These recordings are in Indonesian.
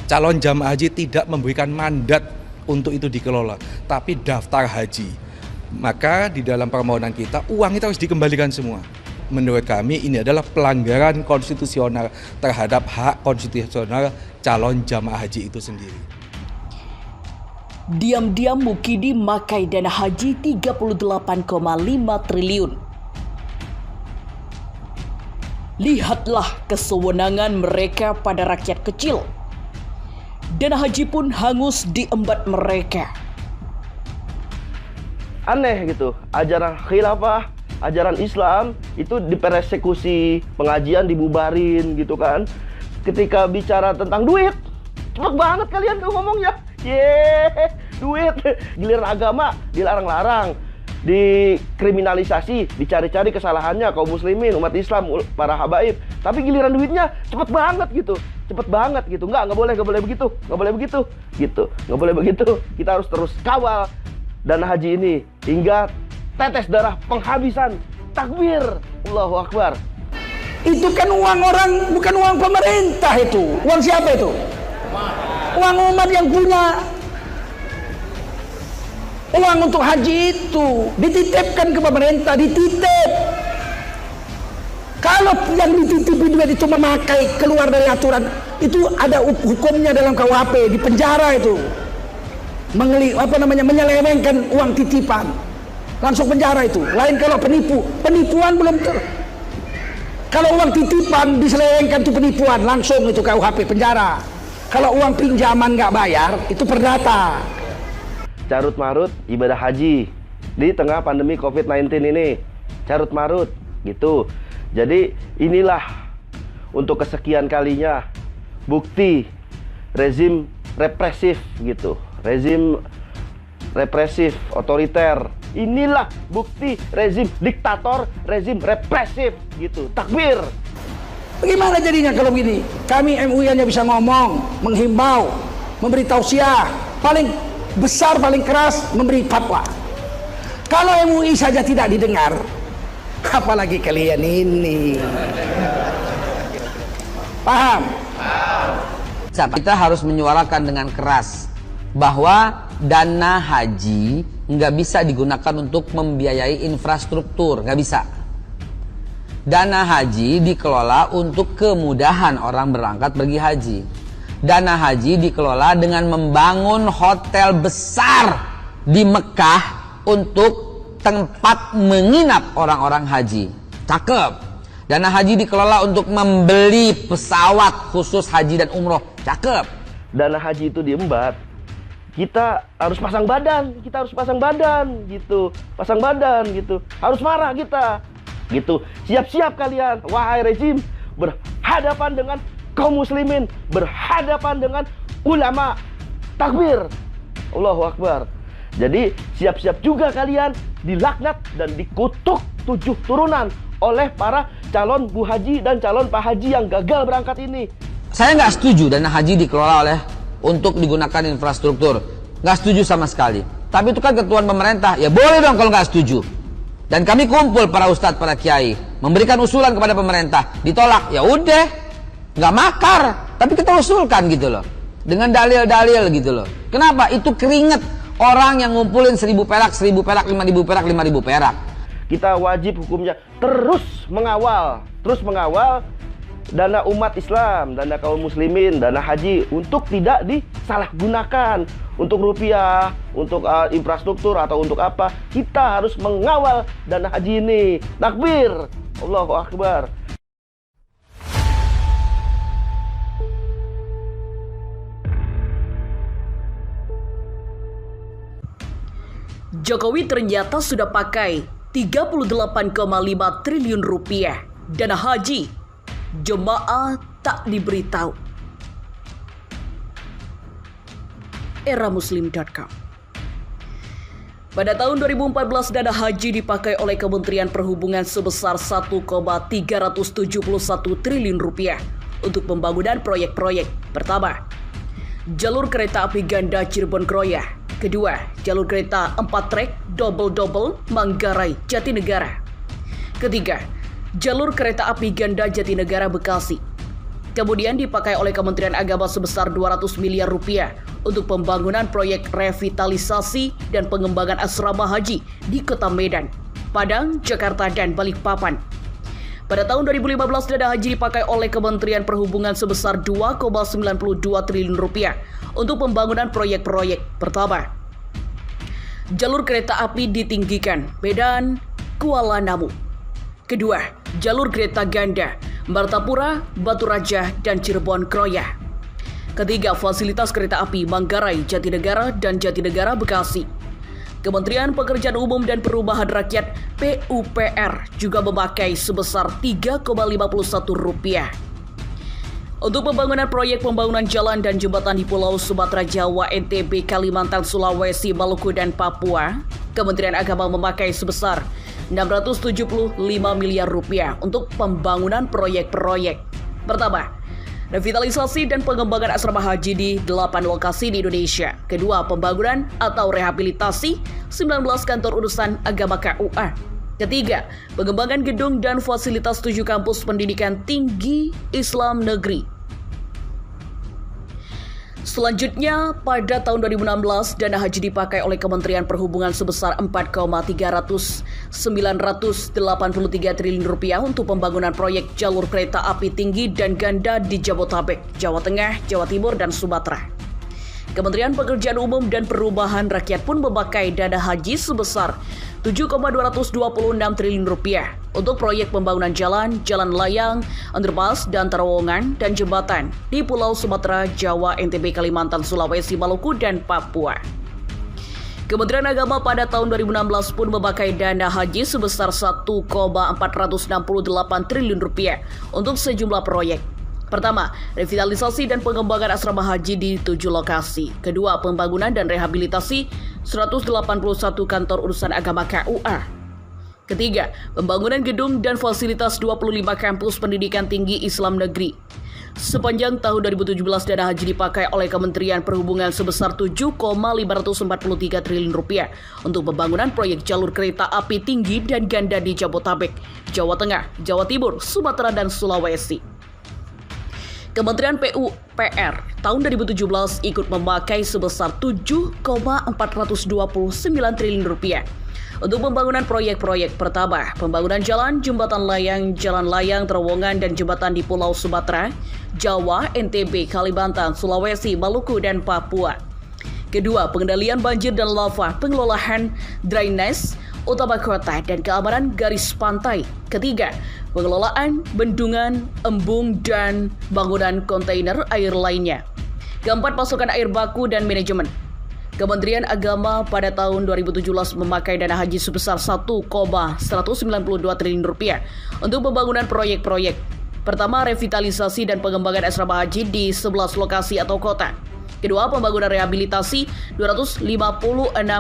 calon jamaah haji tidak memberikan mandat untuk itu dikelola, tapi daftar haji. Maka di dalam permohonan kita, uang itu harus dikembalikan semua. Menurut kami ini adalah pelanggaran konstitusional terhadap hak konstitusional calon jamaah haji itu sendiri. Diam-diam Mukidi makai dana haji 38,5 triliun. Lihatlah kesewenangan mereka pada rakyat kecil. Dana haji pun hangus diembat mereka. Aneh gitu, ajaran khilafah, ajaran Islam itu dipersekusi, pengajian dibubarin gitu kan. Ketika bicara tentang duit, cepet banget kalian tuh ngomongnya. Duit. Giliran agama dilarang-larang, dikriminalisasi, dicari-cari kesalahannya kaum muslimin, umat Islam, para habaib. Tapi giliran duitnya cepet banget gitu. Cepet banget gitu. Nggak boleh begitu. Nggak boleh begitu. Gitu. Nggak boleh begitu. Kita harus terus kawal dana haji ini hingga tetes darah penghabisan. Takbir, Allahu Akbar. Itu kan uang orang, bukan uang pemerintah itu. Uang siapa itu? Uang umat yang punya. Uang untuk haji itu dititipkan ke pemerintah, dititip. Kalau yang dititipi juga itu memakai keluar dari aturan, itu ada hukumnya dalam KUHP, di penjara itu. Menyelewengkan uang titipan. Langsung penjara itu. Lain kalau penipuan belum kalau uang titipan diselewengkan itu penipuan, langsung itu KUHP penjara. Kalau uang pinjaman nggak bayar, itu perdata. Carut marut ibadah haji di tengah pandemi COVID-19 ini. Carut marut gitu. Jadi inilah untuk kesekian kalinya bukti rezim represif gitu. Rezim represif, otoriter. Inilah bukti rezim diktator, rezim represif gitu. Takbir. Bagaimana jadinya kalau begini? Kami MUI hanya bisa ngomong, menghimbau, memberi tausiah, paling besar, paling keras, memberi fatwa. Kalau MUI saja tidak didengar, apalagi kalian ini. Paham? Kita harus menyuarakan dengan keras bahwa dana haji nggak bisa digunakan untuk membiayai infrastruktur, nggak bisa. Dana haji dikelola untuk kemudahan orang berangkat pergi haji. Dana haji dikelola dengan membangun hotel besar di Mekah untuk tempat menginap orang-orang haji. Cakep. Dana haji dikelola untuk membeli pesawat khusus haji dan umroh. Cakep. Dana haji itu diembat, kita harus pasang badan gitu. Pasang badan gitu. Harus marah kita. Gitu. Siap-siap kalian, wahai rezim, berhadapan dengan kaum muslimin, berhadapan dengan ulama. Takbir. Allahu Akbar. Jadi siap-siap juga kalian dilaknat dan dikutuk 7 turunan oleh para calon bu haji dan calon pak haji yang gagal berangkat ini. Saya nggak setuju dana haji dikelola untuk digunakan infrastruktur. Nggak setuju sama sekali. Tapi itu kan ketentuan pemerintah. Ya boleh dong kalau nggak setuju. Dan kami kumpul para ustadz, para kiai, memberikan usulan kepada pemerintah. Ditolak. Ya udah, nggak makar. Tapi kita usulkan gitu loh. Dengan dalil-dalil gitu loh. Kenapa? Itu keringet orang yang ngumpulin 1.000 perak, 1.000 perak, 5.000 perak, 5.000 perak. Kita wajib hukumnya terus mengawal dana umat Islam, dana kaum muslimin, dana haji untuk tidak disalahgunakan untuk rupiah, untuk infrastruktur atau untuk apa. Kita harus mengawal dana haji ini. Takbir. Allahu Akbar. Jokowi ternyata sudah pakai 38,5 triliun rupiah dana haji. Jemaah tak diberitahu. Eramuslim.com. Pada tahun 2014 dana haji dipakai oleh Kementerian Perhubungan sebesar 1,371 triliun rupiah untuk pembangunan proyek-proyek. Pertama, jalur kereta api ganda Cirebon Kroya. Kedua, jalur kereta 4 trek double-double Manggarai Jatinegara. Ketiga, jalur kereta api ganda Jatinegara Bekasi. kemudian dipakai oleh Kementerian Agama sebesar 200 miliar rupiah untuk pembangunan proyek revitalisasi dan pengembangan asrama haji di Kota Medan, Padang, Jakarta, dan Balikpapan. Pada tahun 2015, dana haji dipakai oleh Kementerian Perhubungan sebesar 2,92 triliun rupiah untuk pembangunan proyek-proyek. Pertama, jalur kereta api ditinggikan, Medan, Kuala Namu. Kedua, jalur kereta ganda, Martapura, Batu Raja, dan Cirebon Kroya. Ketiga, fasilitas kereta api Manggarai, Jatinegara, dan Jatinegara Bekasi. Kementerian Pekerjaan Umum dan Perumahan Rakyat PUPR juga memakai sebesar 3,51 rupiah. Untuk pembangunan proyek pembangunan jalan dan jembatan di Pulau Sumatera, Jawa, NTB, Kalimantan, Sulawesi, Maluku, dan Papua, Kementerian Agama memakai sebesar 675 miliar rupiah untuk pembangunan proyek-proyek. Pertama, revitalisasi dan pengembangan asrama haji di 8 lokasi di Indonesia. Kedua, pembangunan atau rehabilitasi 19 kantor urusan agama KUA. Ketiga, pengembangan gedung dan fasilitas 7 kampus pendidikan tinggi Islam negeri. Selanjutnya, pada tahun 2016, dana haji dipakai oleh Kementerian Perhubungan sebesar 4,983 triliun rupiah untuk pembangunan proyek jalur kereta api tinggi dan ganda di Jabodetabek, Jawa Tengah, Jawa Timur, dan Sumatera. Kementerian Pekerjaan Umum dan Perumahan Rakyat pun memakai dana haji sebesar 7,226 triliun rupiah untuk proyek pembangunan jalan, jalan layang, underpass, dan terowongan dan jembatan di Pulau Sumatera, Jawa, NTB, Kalimantan, Sulawesi, Maluku, dan Papua. Kementerian Agama pada tahun 2016 pun memakai dana haji sebesar 1,468 triliun rupiah untuk sejumlah proyek. Pertama, revitalisasi dan pengembangan asrama haji di 7 lokasi. Kedua, pembangunan dan rehabilitasi 181 kantor urusan agama KUA. Ketiga, pembangunan gedung dan fasilitas 25 kampus pendidikan tinggi Islam negeri. Sepanjang tahun 2017, dana haji dipakai oleh Kementerian Perhubungan sebesar 7,543 triliun rupiah untuk pembangunan proyek jalur kereta api tinggi dan ganda di Jabodetabek, Jawa Tengah, Jawa Timur, Sumatera, dan Sulawesi. Kementerian PUPR tahun 2017 ikut memakai sebesar 7,429 triliun rupiah untuk pembangunan proyek-proyek. Pertama, pembangunan jalan, jembatan layang, terowongan, dan jembatan di Pulau Sumatera, Jawa, NTB, Kalimantan, Sulawesi, Maluku, dan Papua. Kedua, pengendalian banjir dan lava, pengelolaan drainase utama kota, dan keamanan garis pantai. Ketiga, pengelolaan bendungan, embung, dan bangunan kontainer air lainnya. Keempat, pasokan air baku dan manajemen. Kementerian Agama pada tahun 2017 memakai dana haji sebesar 1,192 triliun rupiah untuk pembangunan proyek-proyek. Pertama, revitalisasi dan pengembangan asrama haji di 11 lokasi atau kota. Kedua, pembangunan rehabilitasi 256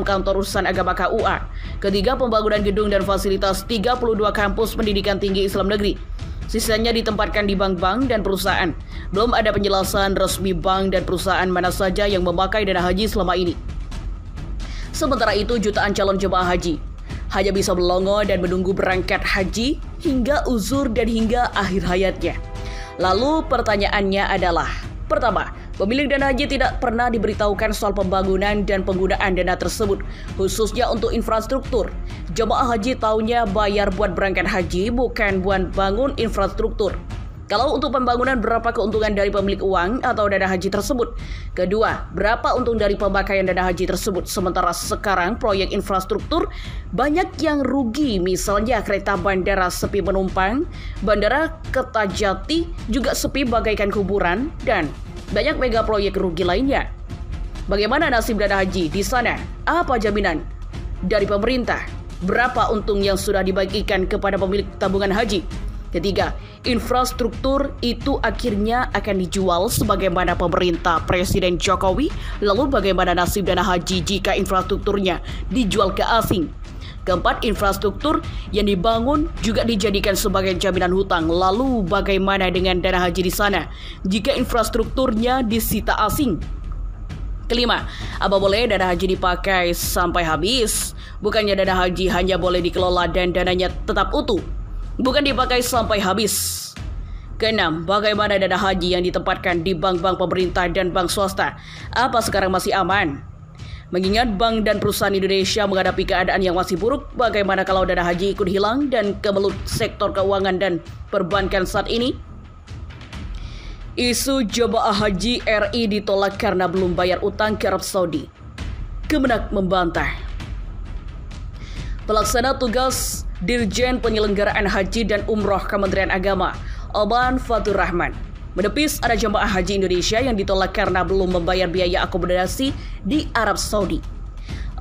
kantor urusan agama KUA. Ketiga, pembangunan gedung dan fasilitas 32 kampus pendidikan tinggi Islam negeri. Sisanya ditempatkan di bank-bank dan perusahaan. Belum ada penjelasan resmi bank dan perusahaan mana saja yang memakai dana haji selama ini. Sementara itu, jutaan calon jemaah haji hanya bisa melongo dan menunggu berangkat haji hingga uzur dan hingga akhir hayatnya. Lalu pertanyaannya adalah, pertama, pemilik dana haji tidak pernah diberitahukan soal pembangunan dan penggunaan dana tersebut, khususnya untuk infrastruktur. Jemaah haji taunya bayar buat berangkat haji, bukan buat bangun infrastruktur. Kalau untuk pembangunan, berapa keuntungan dari pemilik uang atau dana haji tersebut? Kedua, berapa untung dari pemakaian dana haji tersebut? Sementara sekarang proyek infrastruktur banyak yang rugi, misalnya kereta bandara sepi penumpang, bandara Kertajati juga sepi bagaikan kuburan, dan banyak mega proyek rugi lainnya. Bagaimana nasib dana haji di sana? Apa jaminan dari pemerintah? Berapa untung yang sudah dibagikan kepada pemilik tabungan haji? Ketiga, infrastruktur itu akhirnya akan dijual sebagaimana pemerintah Presiden Jokowi. Lalu bagaimana nasib dana haji jika infrastrukturnya dijual ke asing? Keempat, infrastruktur yang dibangun juga dijadikan sebagai jaminan hutang. Lalu bagaimana dengan dana haji di sana jika infrastrukturnya disita asing? Kelima, apa boleh dana haji dipakai sampai habis? Bukannya dana haji hanya boleh dikelola dan dananya tetap utuh, bukan dipakai sampai habis. Keenam, bagaimana dana haji yang ditempatkan di bank-bank pemerintah dan bank swasta? Apa sekarang masih aman? Mengingat bank dan perusahaan Indonesia menghadapi keadaan yang masih buruk, bagaimana kalau dana haji ikut hilang dan kemelut sektor keuangan dan perbankan saat ini? Isu jemaah haji RI ditolak karena belum bayar utang ke Arab Saudi. Kemenak membantah. Pelaksana tugas Dirjen Penyelenggaraan Haji dan Umroh Kementerian Agama, Oman Fatur Rahman, menepis ada jemaah haji Indonesia yang ditolak karena belum membayar biaya akomodasi di Arab Saudi.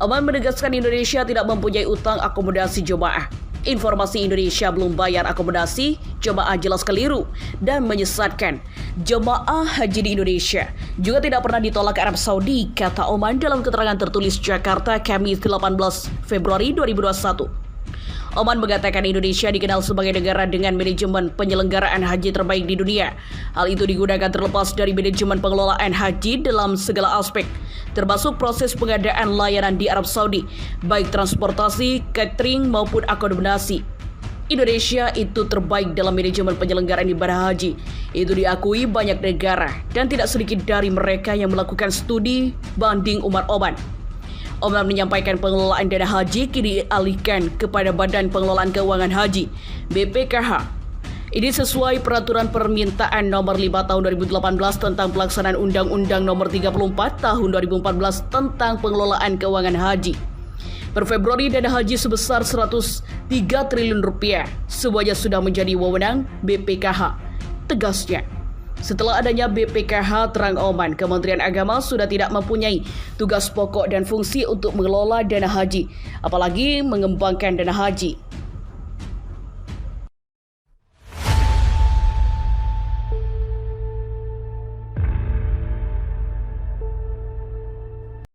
Oman menegaskan Indonesia tidak mempunyai utang akomodasi jemaah. Informasi Indonesia belum bayar akomodasi jemaah jelas keliru dan menyesatkan. Jemaah haji di Indonesia juga tidak pernah ditolak Arab Saudi, kata Oman dalam keterangan tertulis Jakarta, Kamis 18 Februari 2021. Oman mengatakan Indonesia dikenal sebagai negara dengan manajemen penyelenggaraan haji terbaik di dunia. Hal itu digunakan terlepas dari manajemen pengelolaan haji dalam segala aspek, termasuk proses pengadaan layanan di Arab Saudi, baik transportasi, catering, maupun akomodasi. Indonesia itu terbaik dalam manajemen penyelenggaraan ibadah haji. Itu diakui banyak negara dan tidak sedikit dari mereka yang melakukan studi banding Umar Oman. Oman menyampaikan pengelolaan dana haji kini dialihkan kepada Badan Pengelolaan Keuangan Haji (BPKH). Ini sesuai peraturan permintaan nomor 5 tahun 2018 tentang pelaksanaan Undang-Undang nomor 34 tahun 2014 tentang pengelolaan keuangan haji. Per Februari dana haji sebesar 103 triliun rupiah semuanya sudah menjadi wewenang BPKH, tegasnya. Setelah adanya BPKH, terang Oman, Kementerian Agama sudah tidak mempunyai tugas pokok dan fungsi untuk mengelola dana haji, apalagi mengembangkan dana haji.